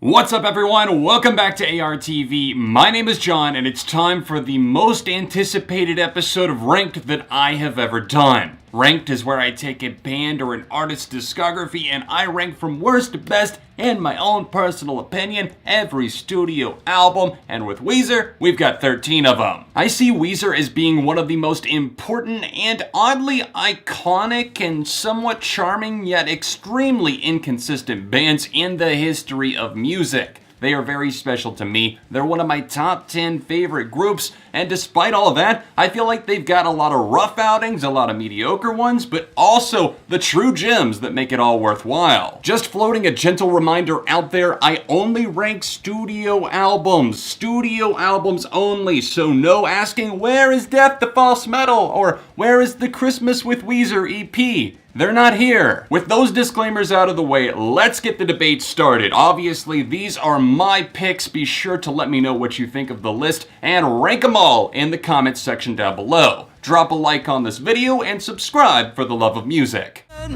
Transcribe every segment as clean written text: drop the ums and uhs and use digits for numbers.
What's up everyone, welcome back to ARTV. My name is John and it's time for the most anticipated episode of Ranked that I have ever done. Ranked is where I take a band or an artist's discography and I rank from worst to best in my own personal opinion every studio album, and with Weezer, we've got 13 of them. I see Weezer as being one of the most important and oddly iconic and somewhat charming yet extremely inconsistent bands in the history of music. They are very special to me. They're one of my top 10 favorite groups, and despite all that, I feel like they've got a lot of rough outings, a lot of mediocre ones, but also the true gems that make it all worthwhile. Just floating a gentle reminder out there, I only rank studio albums only, so no asking where is Death the False Metal or where is the Christmas with Weezer EP. They're not here. With those disclaimers out of the way, let's get the debate started. Obviously, these are my picks. Be sure to let me know what you think of the list and rank them all in the comments section down below. Drop a like on this video and subscribe for the love of music. I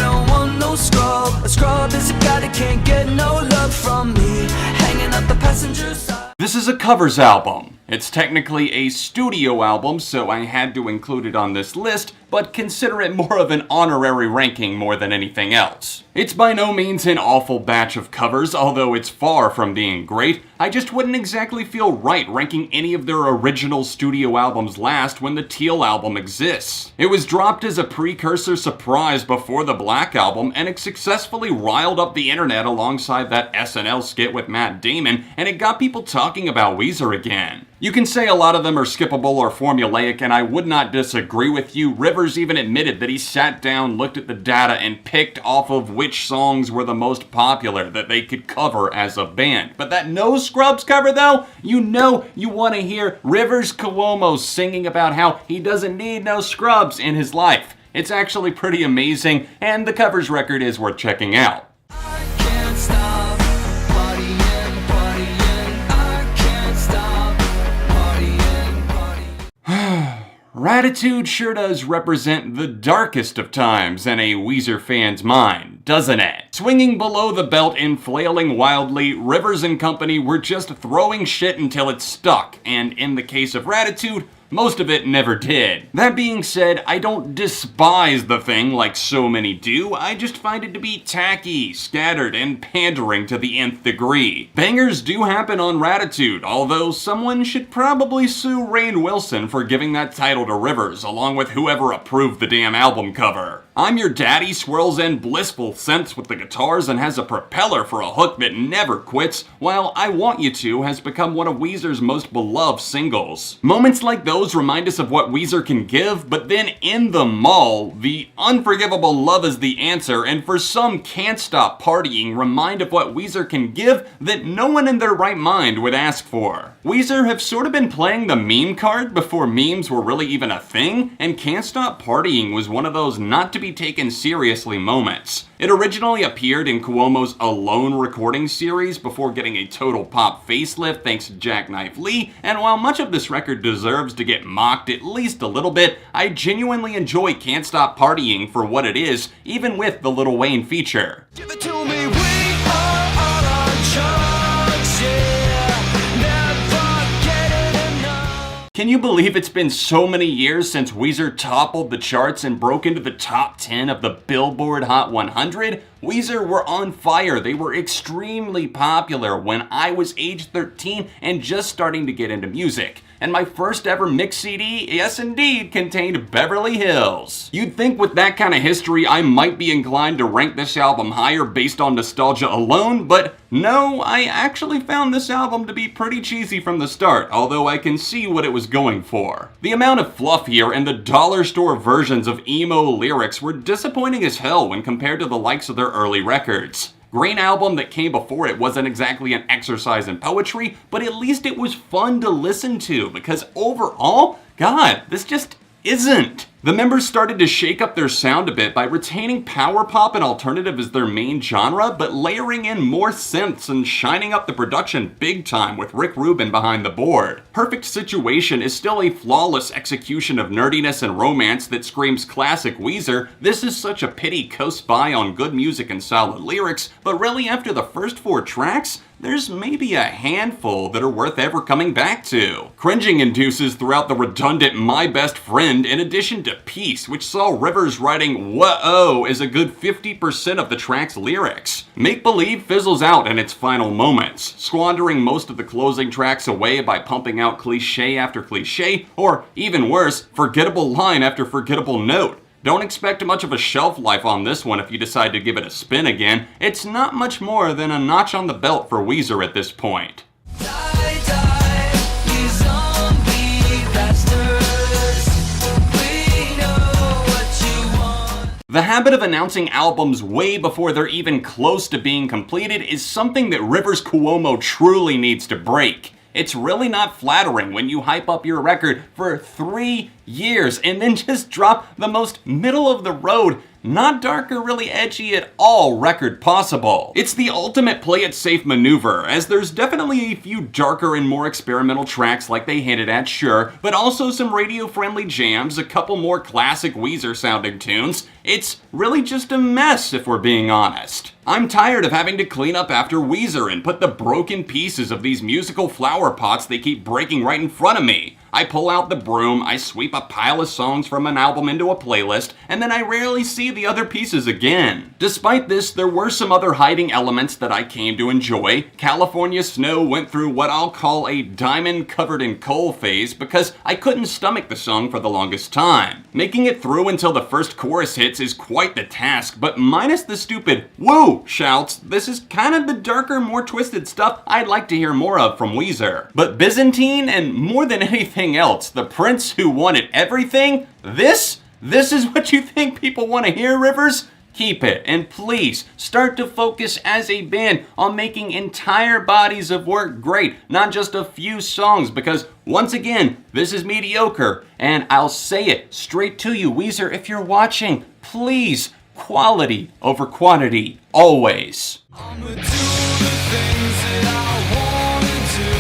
don't want no scrub. A scrub is a guy that can't get no love from me. Hanging up the passenger side. This is a covers album. It's technically a studio album, so I had to include it on this list, but consider it more of an honorary ranking more than anything else. It's by no means an awful batch of covers, although it's far from being great. I just wouldn't exactly feel right ranking any of their original studio albums last when the Teal Album exists. It was dropped as a precursor surprise before the Black Album, and it successfully riled up the internet alongside that SNL skit with Matt Damon, and it got people talking about Weezer again. You can say a lot of them are skippable or formulaic, and I would not disagree with you. Rivers even admitted that he sat down, looked at the data, and picked off of which songs were the most popular that they could cover as a band. But that No Scrubs cover though, you know you want to hear Rivers Cuomo singing about how he doesn't need no scrubs in his life. It's actually pretty amazing, and the covers record is worth checking out. I can't stop partying. I can't stop partying. Raditude sure does represent the darkest of times in a Weezer fan's mind, doesn't it? Swinging below the belt and flailing wildly, Rivers and company were just throwing shit until it stuck, and in the case of Raditude, most of it never did. That being said, I don't despise the thing like so many do, I just find it to be tacky, scattered, and pandering to the nth degree. Bangers do happen on Raditude, although someone should probably sue Rainn Wilson for giving that title to Rivers, along with whoever approved the damn album cover. I'm Your Daddy swirls in blissful synths with the guitars and has a propeller for a hook that never quits, while I Want You To has become one of Weezer's most beloved singles. Moments like those remind us of what Weezer can give, but then in the mall, the unforgivable Love Is the Answer and For Some Can't Stop Partying remind of what Weezer can give that no one in their right mind would ask for. Weezer have sort of been playing the meme card before memes were really even a thing, and Can't Stop Partying was one of those not to be taken seriously moments. It originally appeared in Cuomo's Alone recording series before getting a total pop facelift thanks to Jackknife Lee, and while much of this record deserves to get mocked at least a little bit, I genuinely enjoy Can't Stop Partying for what it is, even with the Lil Wayne feature. Give it to me, we are on our charts, yeah. Never getting enough. Can you believe it's been so many years since Weezer toppled the charts and broke into the top 10 of the Billboard Hot 100? Weezer were on fire. They were extremely popular when I was age 13 and just starting to get into music. And my first ever mix CD, yes indeed, contained Beverly Hills. You'd think with that kind of history I might be inclined to rank this album higher based on nostalgia alone, but no, I actually found this album to be pretty cheesy from the start, although I can see what it was going for. The amount of fluff here and the dollar store versions of emo lyrics were disappointing as hell when compared to the likes of their early records. Green Album that came before it wasn't exactly an exercise in poetry, but at least it was fun to listen to because overall, God, this just isn't. The members started to shake up their sound a bit by retaining power pop and alternative as their main genre, but layering in more synths and shining up the production big time with Rick Rubin behind the board. Perfect Situation is still a flawless execution of nerdiness and romance that screams classic Weezer. This is such a pity coasts by on good music and solid lyrics, but really after the first 4 tracks, there's maybe a handful that are worth ever coming back to. Cringing induces throughout the redundant My Best Friend, in addition to Peace, which saw Rivers writing "whoa" as a good 50% of the track's lyrics. Make Believe fizzles out in its final moments, squandering most of the closing tracks away by pumping out cliche after cliche, or even worse, forgettable line after forgettable note. Don't expect much of a shelf life on this one if you decide to give it a spin again. It's not much more than a notch on the belt for Weezer at this point. Die, die, you zombie bastards. We know what you want. The habit of announcing albums way before they're even close to being completed is something that Rivers Cuomo truly needs to break. It's really not flattering when you hype up your record for 3 years and then just drop the most middle of the road, not dark or really edgy at all record possible. It's the ultimate play it safe maneuver, as there's definitely a few darker and more experimental tracks like they hinted at, sure, but also some radio-friendly jams, a couple more classic Weezer sounding tunes. It's really just a mess if we're being honest. I'm tired of having to clean up after Weezer and put the broken pieces of these musical flower pots they keep breaking right in front of me. I pull out the broom, I sweep a pile of songs from an album into a playlist, and then I rarely see the other pieces again. Despite this, there were some other hiding elements that I came to enjoy. California Snow went through what I'll call a diamond covered in coal phase because I couldn't stomach the song for the longest time. Making it through until the first chorus hits is quite the task, but minus the stupid "woo" shouts, this is kind of the darker, more twisted stuff I'd like to hear more of from Weezer. But Byzantine, and more than anything else, the Prince Who Wanted Everything, this is what you think people want to hear, Rivers? Keep it, and please start to focus as a band on making entire bodies of work great, not just a few songs, because once again, this is mediocre, and I'll say it straight to you, Weezer, if you're watching, please, quality over quantity, always. I'ma do the things that I wanna do.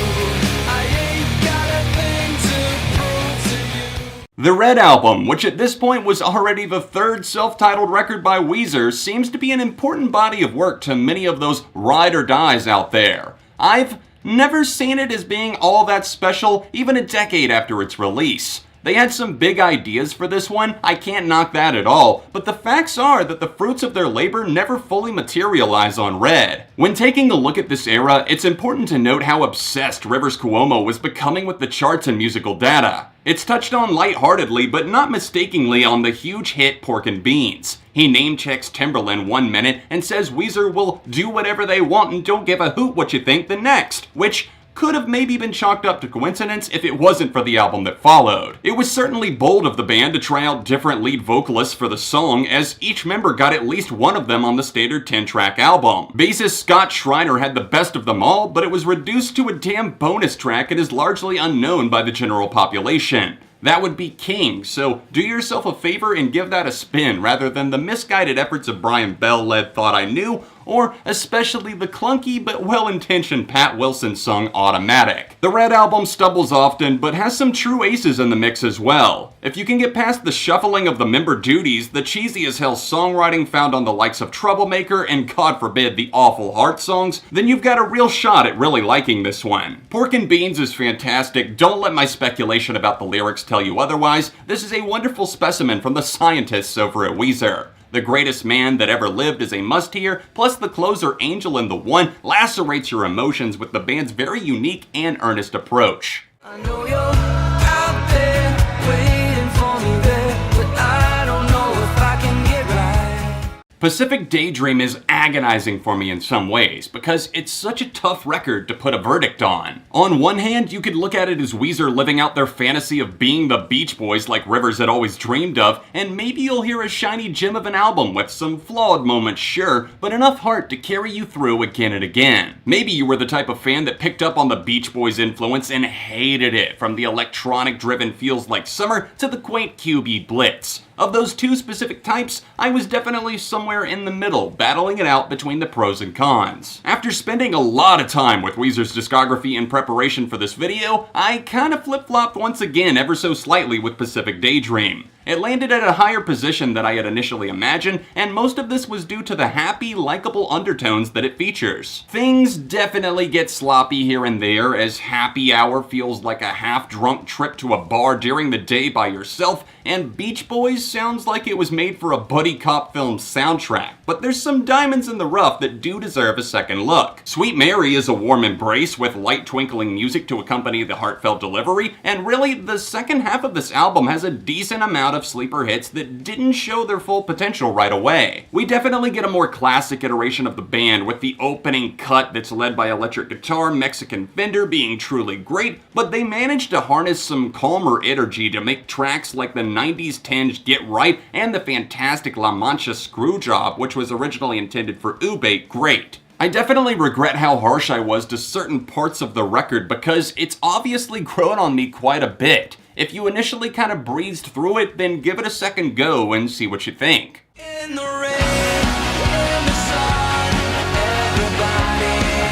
I ain't got a thing to prove to you. The Red Album, which at this point was already the 3rd self-titled record by Weezer, seems to be an important body of work to many of those ride or dies out there. I've never seen it as being all that special, even a decade after its release. They had some big ideas for this one, I can't knock that at all, but the facts are that the fruits of their labor never fully materialize on Red. When taking a look at this era, it's important to note how obsessed Rivers Cuomo was becoming with the charts and musical data. It's touched on lightheartedly, but not mistakenly, on the huge hit Pork and Beans. He name-checks Timberland one minute and says Weezer will do whatever they want and don't give a hoot what you think the next, which could have maybe been chalked up to coincidence if it wasn't for the album that followed. It was certainly bold of the band to try out different lead vocalists for the song, as each member got at least one of them on the standard 10-track album. Bassist Scott Schreiner had the best of them all, but it was reduced to a damn bonus track and is largely unknown by the general population. That would be King, so do yourself a favor and give that a spin rather than the misguided efforts of Brian Bell-led Thought I Knew, or especially the clunky but well-intentioned Pat Wilson song Automatic. The Red Album stumbles often, but has some true aces in the mix as well. If you can get past the shuffling of the member duties, the cheesy as hell songwriting found on the likes of Troublemaker, and God forbid the awful Heart songs, then you've got a real shot at really liking this one. Pork and Beans is fantastic, don't let my speculation about the lyrics tell you otherwise. This is a wonderful specimen from the scientists over at Weezer. The Greatest Man That Ever Lived is a must-hear, plus the closer Angel in the One lacerates your emotions with the band's very unique and earnest approach. I know you're out there waiting for me there, but I don't know if I can get right. Pacific Daydream is agonizing for me in some ways because it's such a tough record to put a verdict on. On one hand, you could look at it as Weezer living out their fantasy of being the Beach Boys like Rivers had always dreamed of, and maybe you'll hear a shiny gem of an album with some flawed moments, sure, but enough heart to carry you through again and again. Maybe you were the type of fan that picked up on the Beach Boys influence and hated it, from the electronic-driven Feels Like Summer to the quaint QB Blitz. Of those two specific types, I was definitely somewhere in the middle, battling it out between the pros and cons. After spending a lot of time with Weezer's discography in preparation for this video, I kinda flip-flopped once again ever so slightly with Pacific Daydream. It landed at a higher position than I had initially imagined, and most of this was due to the happy, likable undertones that it features. Things definitely get sloppy here and there, as Happy Hour feels like a half-drunk trip to a bar during the day by yourself, and Beach Boys sounds like it was made for a buddy cop film soundtrack. But there's some diamonds in the rough that do deserve a second look. Sweet Mary is a warm embrace with light twinkling music to accompany the heartfelt delivery, and really, the second half of this album has a decent amount of sleeper hits that didn't show their full potential right away. We definitely get a more classic iteration of the band, with the opening cut that's led by electric guitar, Mexican Fender being truly great, but they managed to harness some calmer energy to make tracks like the 90s tinge Get Right and the fantastic La Mancha Screwjob, which was originally intended for Ube, great. I definitely regret how harsh I was to certain parts of the record because it's obviously grown on me quite a bit. If you initially kind of breezed through it, then give it a second go and see what you think. In the rain, in the sun, everybody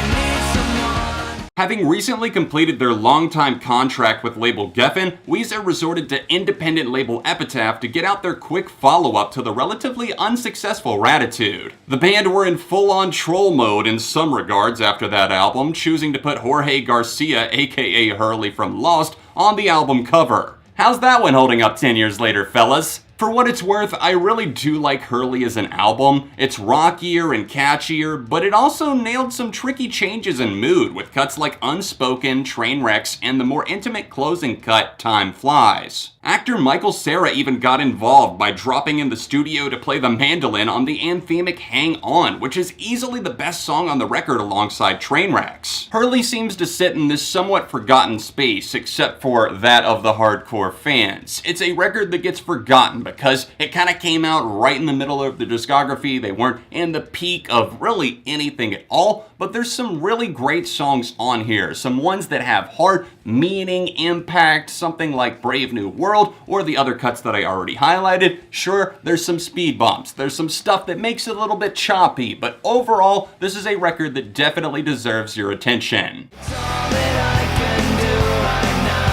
needs someone. Having recently completed their longtime contract with label Geffen, Weezer resorted to independent label Epitaph to get out their quick follow-up to the relatively unsuccessful Raditude. The band were in full-on troll mode in some regards after that album, choosing to put Jorge Garcia, aka Hurley from Lost, on the album cover. How's that one holding up 10 years later, fellas? For what it's worth, I really do like Hurley as an album. It's rockier and catchier, but it also nailed some tricky changes in mood with cuts like Unspoken, Trainwrecks, and the more intimate closing cut, Time Flies. Actor Michael Cera even got involved by dropping in the studio to play the mandolin on the anthemic Hang On, which is easily the best song on the record alongside Trainwrecks. Hurley seems to sit in this somewhat forgotten space, except for that of the hardcore fans. It's a record that gets forgotten because it kind of came out right in the middle of the discography. They weren't in the peak of really anything at all, but there's some really great songs on here. Some ones that have heart, meaning, impact, something like Brave New World, or the other cuts that I already highlighted. Sure, there's some speed bumps, there's some stuff that makes it a little bit choppy, but overall, this is a record that definitely deserves your attention. It's all that I can do right now.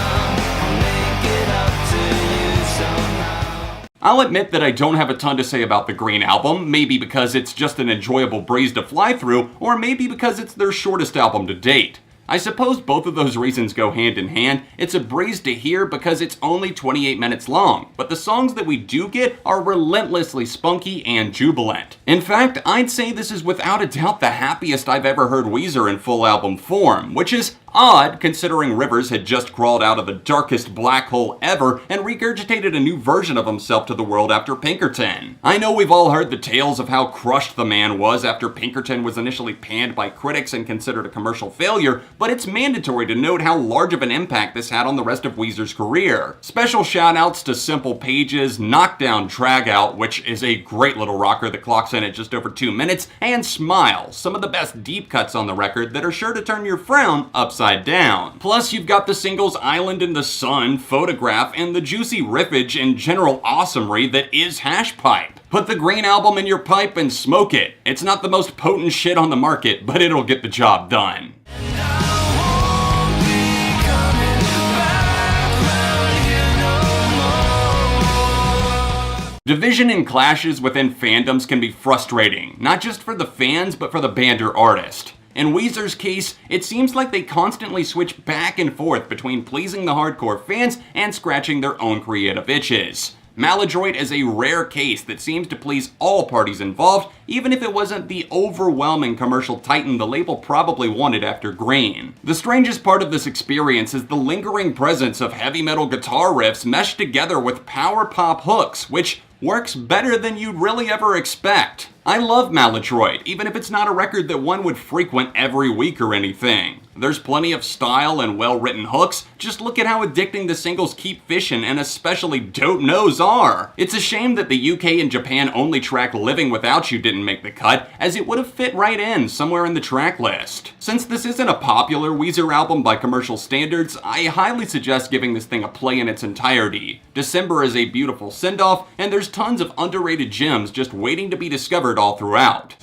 I'll make it up to you somehow. I'll admit that I don't have a ton to say about the Green Album, maybe because it's just an enjoyable breeze to fly through, or maybe because it's their shortest album to date. I suppose both of those reasons go hand in hand. It's a breeze to hear because it's only 28 minutes long, but the songs that we do get are relentlessly spunky and jubilant. In fact, I'd say this is without a doubt the happiest I've ever heard Weezer in full album form, which is odd considering Rivers had just crawled out of the darkest black hole ever and regurgitated a new version of himself to the world after Pinkerton. I know we've all heard the tales of how crushed the man was after Pinkerton was initially panned by critics and considered a commercial failure, but it's mandatory to note how large of an impact this had on the rest of Weezer's career. Special shoutouts to Simple Pages, Knockdown Dragout, which is a great little rocker that clocks in at just over 2 minutes, and Smile, some of the best deep cuts on the record that are sure to turn your frown upside down. Plus, you've got the singles Island in the Sun, Photograph, and the juicy riffage and general awesomery that is Hash Pipe. Put the Green Album in your pipe and smoke it. It's not the most potent shit on the market, but it'll get the job done. And I won't be coming back round here no more. Division and clashes within fandoms can be frustrating, not just for the fans, but for the band or artist. In Weezer's case, it seems like they constantly switch back and forth between pleasing the hardcore fans and scratching their own creative itches. Maladroit is a rare case that seems to please all parties involved, even if it wasn't the overwhelming commercial titan the label probably wanted after Green. The strangest part of this experience is the lingering presence of heavy metal guitar riffs meshed together with power pop hooks, which works better than you'd really ever expect. I love Maladroit, even if it's not a record that one would frequent every week or anything. There's plenty of style and well-written hooks, just look at how addicting the singles Keep Fishin' and especially Dope Nose are. It's a shame that the UK and Japan only track Living Without You didn't make the cut, as it would have fit right in somewhere in the track list. Since this isn't a popular Weezer album by commercial standards, I highly suggest giving this thing a play in its entirety. December is a beautiful send-off, and there's tons of underrated gems just waiting to be discovered all throughout.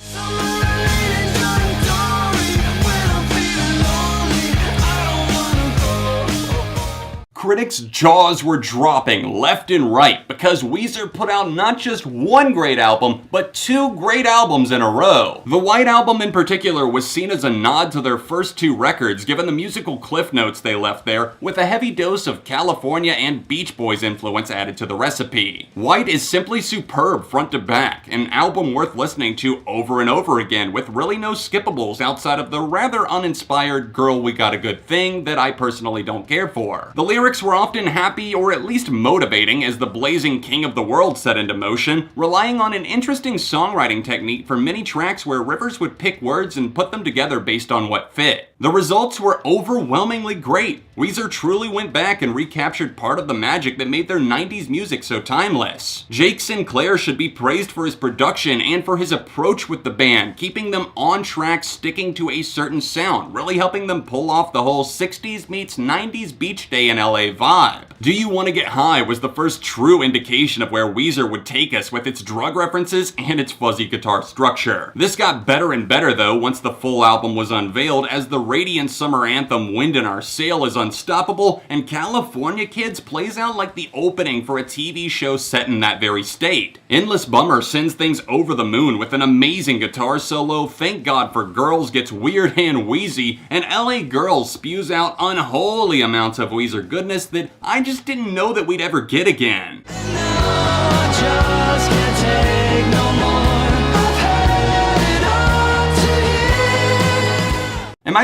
Critics' jaws were dropping left and right because Weezer put out not just one great album, but two great albums in a row. The White Album in particular was seen as a nod to their first two records given the musical cliff notes they left there, with a heavy dose of California and Beach Boys influence added to the recipe. White is simply superb front to back, an album worth listening to over and over again with really no skippables outside of the rather uninspired Girl We Got a Good Thing that I personally don't care for. The lyrics were often happy or at least motivating as the blazing king of the world set into motion, relying on an interesting songwriting technique for many tracks where Rivers would pick words and put them together based on what fit. The results were overwhelmingly great. Weezer truly went back and recaptured part of the magic that made their 90s music so timeless. Jake Sinclair should be praised for his production and for his approach with the band, keeping them on track, sticking to a certain sound, really helping them pull off the whole 60s meets 90s beach day in LA vibe. Do You Wanna Get High was the first true indication of where Weezer would take us with its drug references and its fuzzy guitar structure. This got better and better though once the full album was unveiled, as the radiant summer anthem Wind in Our Sail is unstoppable and California Kids plays out like the opening for a TV show set in that very state. Endless Bummer sends things over the moon with an amazing guitar solo, Thank God for Girls gets weird and wheezy, and LA Girls spews out unholy amounts of Weezer goodness that I just didn't know that we'd ever get again. Am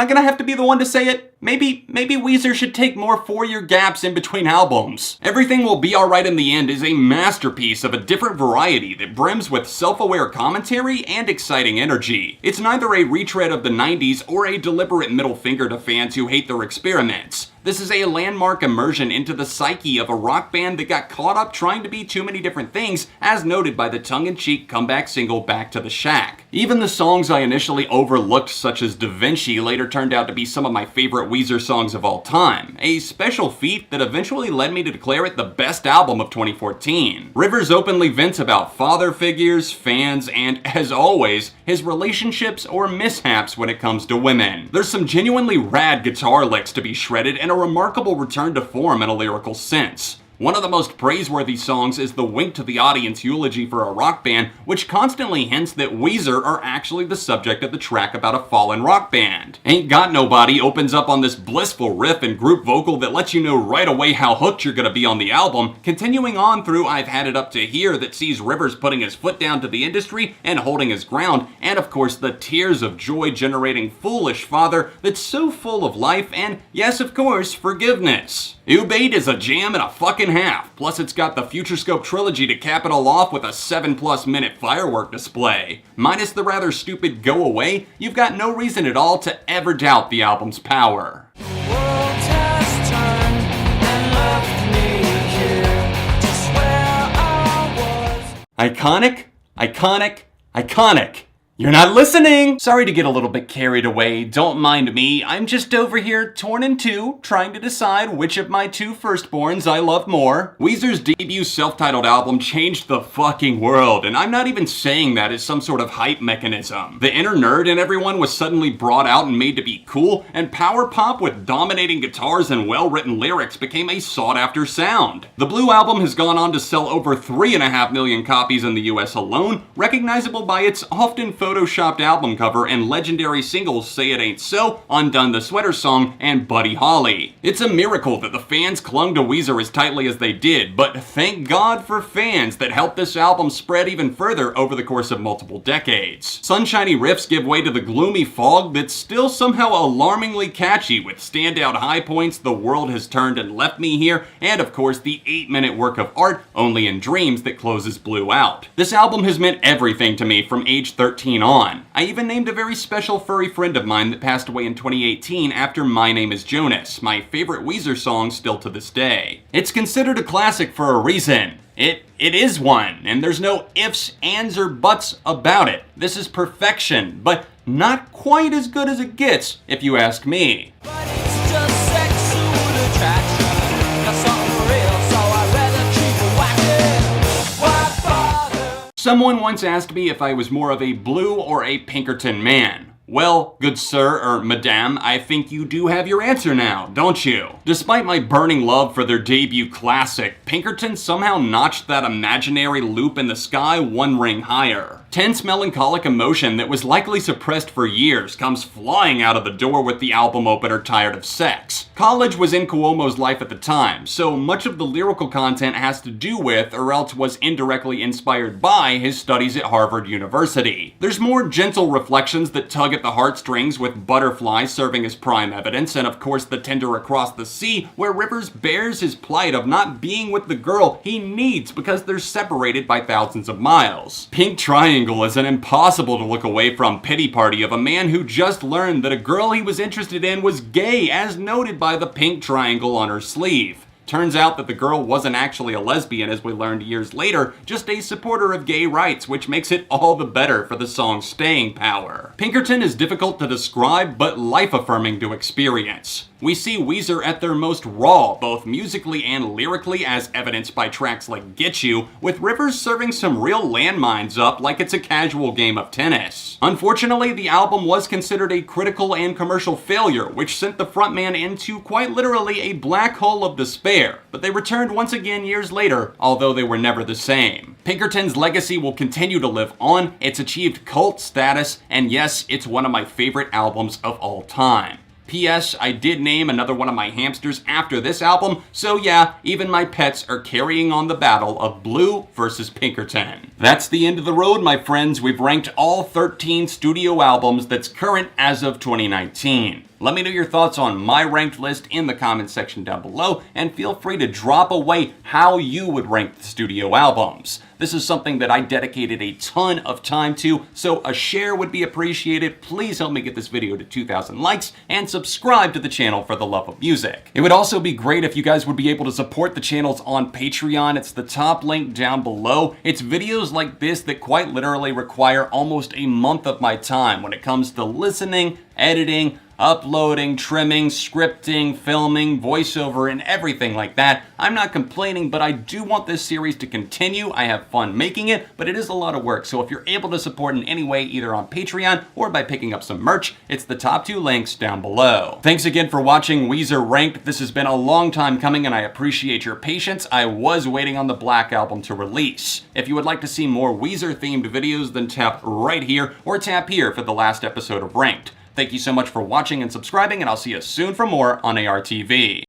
I gonna have to be the one to say it? Maybe Weezer should take more 4-year gaps in between albums. Everything Will Be Alright in the End is a masterpiece of a different variety that brims with self-aware commentary and exciting energy. It's neither a retread of the 90s or a deliberate middle finger to fans who hate their experiments. This is a landmark immersion into the psyche of a rock band that got caught up trying to be too many different things, as noted by the tongue-in-cheek comeback single Back to the Shack. Even the songs I initially overlooked, such as Da Vinci, later turned out to be some of my favorite Weezer songs of all time, a special feat that eventually led me to declare it the best album of 2014. Rivers openly vents about father figures, fans, and, as always, his relationships or mishaps when it comes to women. There's some genuinely rad guitar licks to be shredded and a remarkable return to form in a lyrical sense. One of the most praiseworthy songs is the wink to the audience eulogy for a rock band, which constantly hints that Weezer are actually the subject of the track about a fallen rock band. Ain't Got Nobody opens up on this blissful riff and group vocal that lets you know right away how hooked you're gonna be on the album, continuing on through I've Had It Up to Here that sees Rivers putting his foot down to the industry and holding his ground, and of course the tears of joy generating Foolish Father that's so full of life and, yes of course, forgiveness. Ubate is a jam and a fucking half, plus it's got the Futurescope trilogy to cap it all off with a 7+ minute firework display. Minus the rather stupid Go Away, you've got no reason at all to ever doubt the album's power. Iconic, iconic, iconic. You're not listening! Sorry to get a little bit carried away, don't mind me. I'm just over here torn in two, trying to decide which of my two firstborns I love more. Weezer's debut self-titled album changed the fucking world, and I'm not even saying that as some sort of hype mechanism. The inner nerd in everyone was suddenly brought out and made to be cool, and power pop with dominating guitars and well-written lyrics became a sought-after sound. The Blue Album has gone on to sell over 3.5 million copies in the US alone, recognizable by its often photoshopped album cover and legendary singles Say It Ain't So, Undone the Sweater Song, and Buddy Holly. It's a miracle that the fans clung to Weezer as tightly as they did, but thank God for fans that helped this album spread even further over the course of multiple decades. Sunshiny riffs give way to the gloomy fog that's still somehow alarmingly catchy, with standout high points The World Has Turned and Left Me Here, and of course the 8-minute work of art Only in Dreams that closes Blue out. This album has meant everything to me from age 13 on. I even named a very special furry friend of mine that passed away in 2018 after My Name is Jonas, my favorite Weezer song still to this day. It's considered a classic for a reason. It is one, and there's no ifs, ands, or buts about it. This is perfection, but not quite as good as it gets, if you ask me. But it's just sexual attraction, not something real, so I'd rather keep it whacking. Why bother? Someone once asked me if I was more of a Blue or a Pinkerton man. Well, good sir, or madame, I think you do have your answer now, don't you? Despite my burning love for their debut classic, Pinkerton somehow notched that imaginary loop in the sky one ring higher. Tense melancholic emotion that was likely suppressed for years comes flying out of the door with the album opener Tired of Sex. College was in Cuomo's life at the time, so much of the lyrical content has to do with, or else was indirectly inspired by, his studies at Harvard University. There's more gentle reflections that tug at the heartstrings, with Butterfly serving as prime evidence, and of course The Tender Across the Sea, where Rivers bears his plight of not being with the girl he needs because they're separated by thousands of miles. Pink Triangle is an impossible to look away from pity party of a man who just learned that a girl he was interested in was gay, as noted by the pink triangle on her sleeve. Turns out that the girl wasn't actually a lesbian, as we learned years later, just a supporter of gay rights, which makes it all the better for the song's staying power. Pinkerton is difficult to describe, but life-affirming to experience. We see Weezer at their most raw, both musically and lyrically, as evidenced by tracks like Get You, with Rivers serving some real landmines up like it's a casual game of tennis. Unfortunately, the album was considered a critical and commercial failure, which sent the frontman into quite literally a black hole of despair, but they returned once again years later, although they were never the same. Pinkerton's legacy will continue to live on, it's achieved cult status, and yes, it's one of my favorite albums of all time. P.S. I did name another one of my hamsters after this album, so yeah, even my pets are carrying on the battle of Blue versus Pinkerton. That's the end of the road, my friends. We've ranked all 13 studio albums that's current as of 2019. Let me know your thoughts on my ranked list in the comments section down below, and feel free to drop away how you would rank the studio albums. This is something that I dedicated a ton of time to, so a share would be appreciated. Please help me get this video to 2,000 likes, and subscribe to the channel for the love of music. It would also be great if you guys would be able to support the channels on Patreon. It's the top link down below. It's videos like this that quite literally require almost a month of my time when it comes to listening, editing, uploading, trimming, scripting, filming, voiceover, and everything like that. I'm not complaining, but I do want this series to continue. I have fun making it, but it is a lot of work. So if you're able to support in any way, either on Patreon or by picking up some merch, it's the top 2 links down below. Thanks again for watching Weezer Ranked. This has been a long time coming, and I appreciate your patience. I was waiting on the Black Album to release. If you would like to see more Weezer-themed videos, then tap right here, or tap here for the last episode of Ranked. Thank you so much for watching and subscribing, and I'll see you soon for more on ARTV.